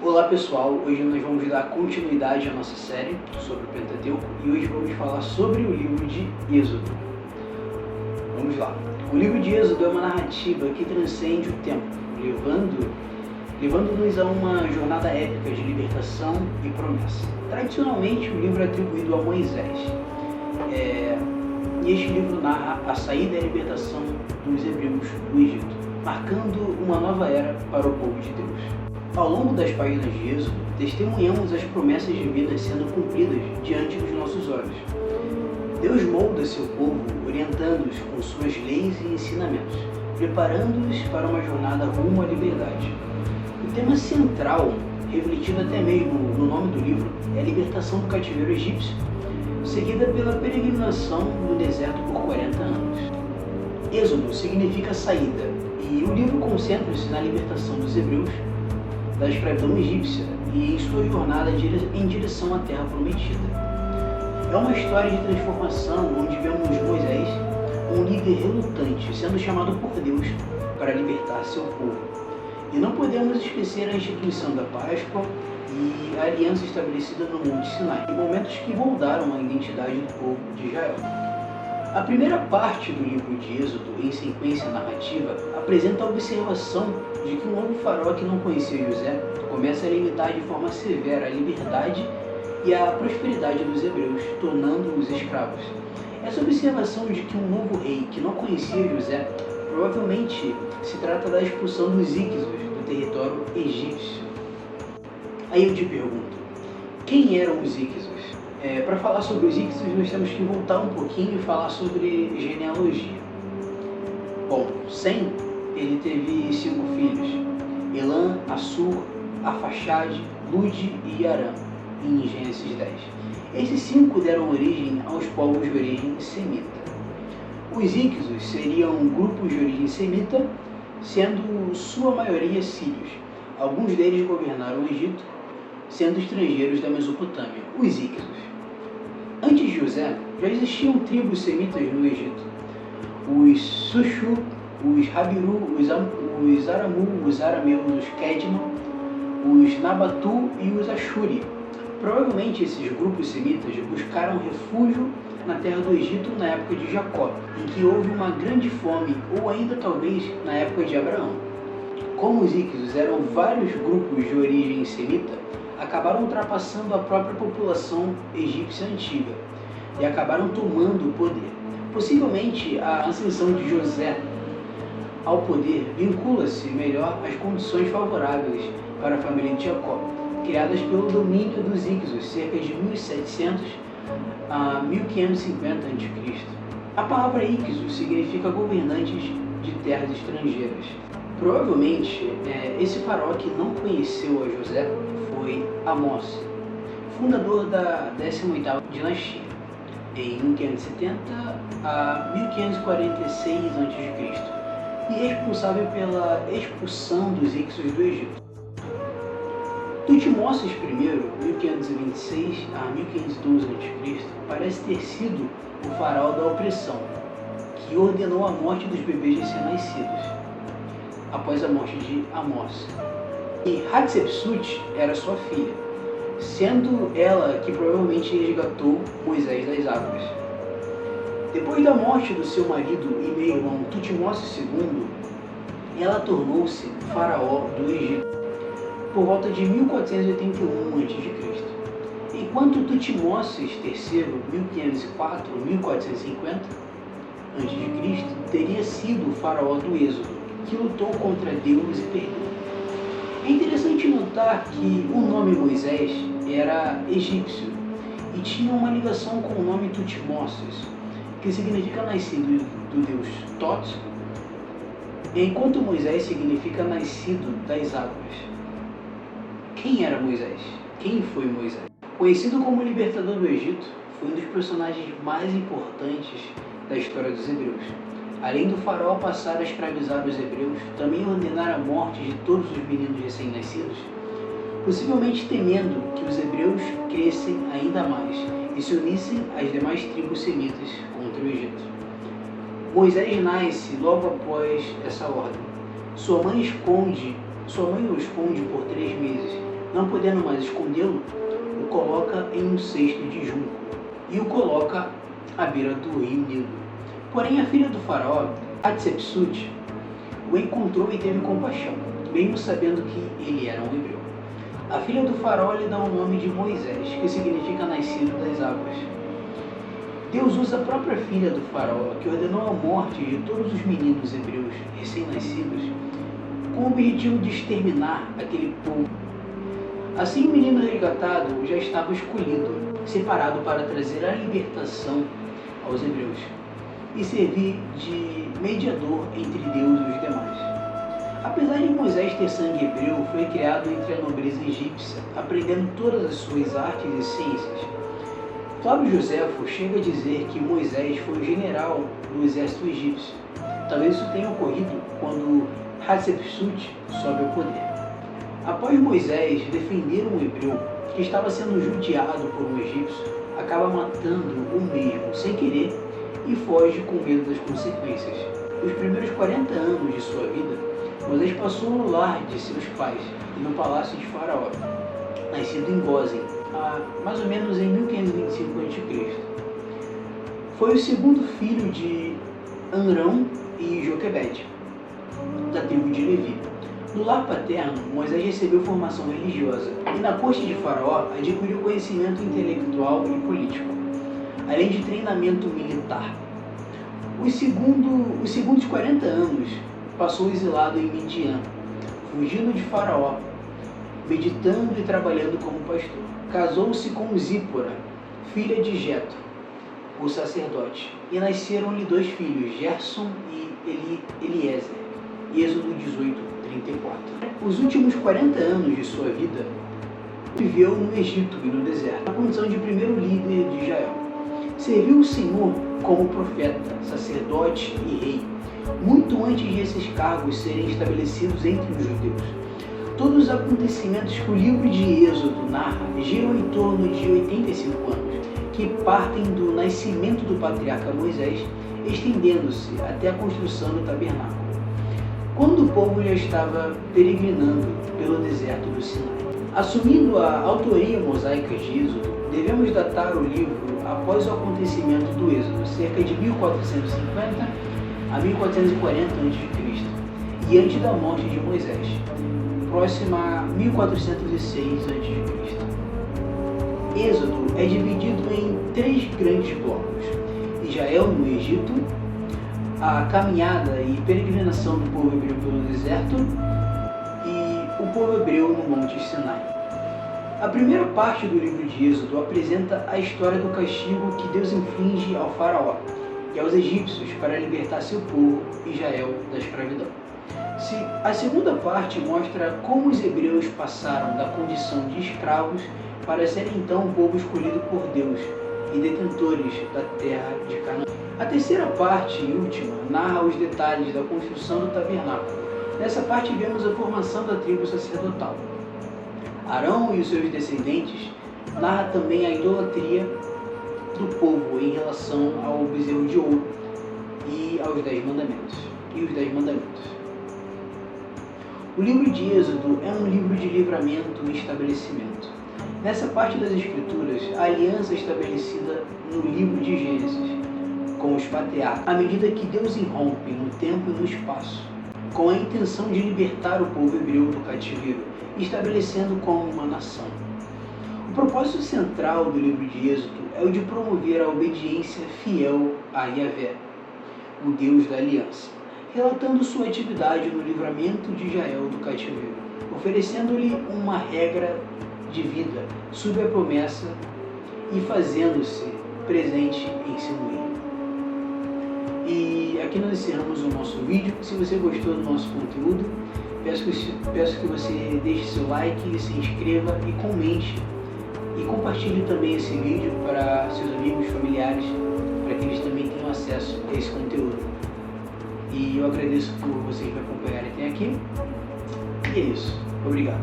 Olá pessoal, hoje nós vamos dar continuidade à nossa série sobre o Pentateuco e hoje vamos falar sobre o livro de Êxodo. Vamos lá. O livro de Êxodo é uma narrativa que transcende o tempo, levando-nos a uma jornada épica de libertação e promessa. Tradicionalmente, o livro é atribuído a Moisés. E este livro narra a saída e a libertação dos hebreus do Egito, marcando uma nova era para o povo de Deus. Ao longo das páginas de Êxodo, testemunhamos as promessas divinas sendo cumpridas diante dos nossos olhos. Deus molda seu povo, orientando-os com suas leis e ensinamentos, preparando-os para uma jornada rumo à liberdade. O tema central, refletido até mesmo no nome do livro, é a libertação do cativeiro egípcio, seguida pela peregrinação no deserto por 40 anos. Êxodo significa saída, e o livro concentra-se na libertação dos hebreus da escravidão egípcia e em sua jornada em direção à Terra Prometida. É uma história de transformação onde vemos Moisés, um líder relutante, sendo chamado por Deus para libertar seu povo. E não podemos esquecer a instituição da Páscoa e a aliança estabelecida no Monte Sinai, momentos que moldaram a identidade do povo de Israel. A primeira parte do livro de Êxodo, em sequência narrativa, apresenta a observação de que um novo faraó que não conhecia José começa a limitar de forma severa a liberdade e a prosperidade dos hebreus, tornando-os escravos. Essa observação de que um novo rei que não conhecia José provavelmente se trata da expulsão dos íxios do território egípcio. Aí eu te pergunto, quem eram os íxios? Para falar sobre os íxios, nós temos que voltar um pouquinho e falar sobre genealogia. Bom, Sem, ele teve 5 filhos: Elã, Assur, Arfaxade, Lude e Aram, em Gênesis 10. Esses 5 deram origem aos povos de origem semita. Os íxios seriam grupos de origem semita, sendo sua maioria sírios. Alguns deles governaram o Egito, sendo estrangeiros da Mesopotâmia, os íxios. Antes de José, já existiam tribos semitas no Egito: os Sushu, os Habiru, os Aramu, os Arameus, os Kedma, os Nabatu e os Ashuri. Provavelmente esses grupos semitas buscaram refúgio na terra do Egito na época de Jacó, em que houve uma grande fome, ou ainda talvez na época de Abraão. Como os íxios eram vários grupos de origem semita, acabaram ultrapassando a própria população egípcia antiga e acabaram tomando o poder. Possivelmente, a ascensão de José ao poder vincula-se melhor às condições favoráveis para a família de Jacó, criadas pelo domínio dos íxios, cerca de 1700 a 1550 a.C. A palavra íxio significa governantes de terras estrangeiras. Provavelmente, esse faraó que não conheceu a José foi Amós, fundador da 18ª dinastia, em 1570 a 1546 a.C., e responsável pela expulsão dos íxios do Egito. Tutmoses I, 1526 a 1512 a.C., parece ter sido o faraó da opressão, que ordenou a morte dos bebês recém-nascidos, após a morte de Amós. E Hatshepsut era sua filha, sendo ela que provavelmente resgatou Moisés das águas. Depois da morte do seu marido e meio-irmão Tutmoses II, ela tornou-se faraó do Egito, por volta de 1481 a.C., enquanto Tutmoses III, 1504 a 1450 a.C., teria sido o faraó do Êxodo, que lutou contra Deus e perdeu. É interessante notar que o nome Moisés era egípcio e tinha uma ligação com o nome Tutmoses, que significa nascido do deus Tot, enquanto Moisés significa nascido das águas. Quem era Moisés? Quem foi Moisés? Conhecido como libertador do Egito, foi um dos personagens mais importantes da história dos hebreus. Além do faraó passar a escravizar os hebreus, também ordenar a morte de todos os meninos recém-nascidos, possivelmente temendo que os hebreus crescem ainda mais e se unissem às demais tribos semitas contra o Egito. Moisés nasce logo após essa ordem. Sua mãe o esconde por 3 meses, não podendo mais escondê-lo, o coloca em um cesto de junco e o coloca à beira do rio Nilo. Porém, a filha do faraó, Hatshepsut, o encontrou e teve compaixão, mesmo sabendo que ele era um hebreu. A filha do faraó lhe dá o nome de Moisés, que significa nascido das águas. Deus usa a própria filha do faraó, que ordenou a morte de todos os meninos hebreus recém-nascidos, com o objetivo de exterminar aquele povo. Assim, o menino resgatado já estava escolhido, separado para trazer a libertação aos hebreus e servir de mediador entre Deus e os demais. Apesar de Moisés ter sangue hebreu, foi criado entre a nobreza egípcia, aprendendo todas as suas artes e ciências. Flávio Joséfo chega a dizer que Moisés foi o general do exército egípcio. Talvez isso tenha ocorrido quando Hatshepsut sobe ao poder. Após Moisés defender um hebreu que estava sendo judiado por um egípcio, acaba matando o mesmo sem querer e foge com medo das consequências. Os primeiros 40 anos de sua vida, Moisés passou no lar de seus pais e no palácio de Faraó, nascido em Gósen, mais ou menos em 1525 a.C. Foi o segundo filho de Amrão e Joquebede, da tribo de Levi. No lar paterno, Moisés recebeu formação religiosa e na corte de Faraó adquiriu conhecimento intelectual e político, além de treinamento militar. Os segundos 40 anos passou exilado em Midian, fugindo de Faraó, meditando e trabalhando como pastor. Casou-se com Zípora, filha de Jetro, o sacerdote, e nasceram-lhe 2 filhos, Gerson e Eliezer. Êxodo 18:34. Os últimos 40 anos de sua vida viveu no Egito e no deserto, na condição de primeiro líder de Israel. Serviu o Senhor como profeta, sacerdote e rei, muito antes de esses cargos serem estabelecidos entre os judeus. Todos os acontecimentos que o livro de Êxodo narra giram em torno de 85 anos, que partem do nascimento do patriarca Moisés, estendendo-se até a construção do tabernáculo, quando o povo já estava peregrinando pelo deserto do Sinai. Assumindo a autoria mosaica de Êxodo, devemos datar o livro após o acontecimento do Êxodo, cerca de 1450 a 1440 a.C., e antes da morte de Moisés, próxima a 1406 a.C. Êxodo é dividido em 3 grandes blocos: Israel no Egito, a caminhada e peregrinação do povo hebreu pelo deserto e o povo hebreu no Monte Sinai. A primeira parte do livro de Êxodo apresenta a história do castigo que Deus inflige ao faraó e aos egípcios para libertar seu povo, Israel, da escravidão. A segunda parte mostra como os hebreus passaram da condição de escravos para serem então o povo escolhido por Deus e detentores da terra de Canaã. A terceira parte e última narra os detalhes da construção do tabernáculo. Nessa parte vemos a formação da tribo sacerdotal. Arão e os seus descendentes narra também a idolatria do povo em relação ao bezerro de ouro e aos 10 mandamentos. O livro de Êxodo é um livro de livramento e estabelecimento. Nessa parte das Escrituras, a aliança estabelecida no livro de Gênesis com os patriarcas, à medida que Deus irrompe no tempo e no espaço, com a intenção de libertar o povo hebreu do cativeiro, estabelecendo como uma nação. O propósito central do livro de Êxodo é o de promover a obediência fiel a Yahvé, o Deus da aliança, relatando sua atividade no livramento de Israel do cativeiro, oferecendo-lhe uma regra de vida sob a promessa e fazendo-se presente em seu meio. E aqui nós encerramos o nosso vídeo. Se você gostou do nosso conteúdo, peço que você deixe seu like, se inscreva e comente. E compartilhe também esse vídeo para seus amigos, familiares, para que eles também tenham acesso a esse conteúdo. E eu agradeço por vocês me acompanharem até aqui. E é isso. Obrigado.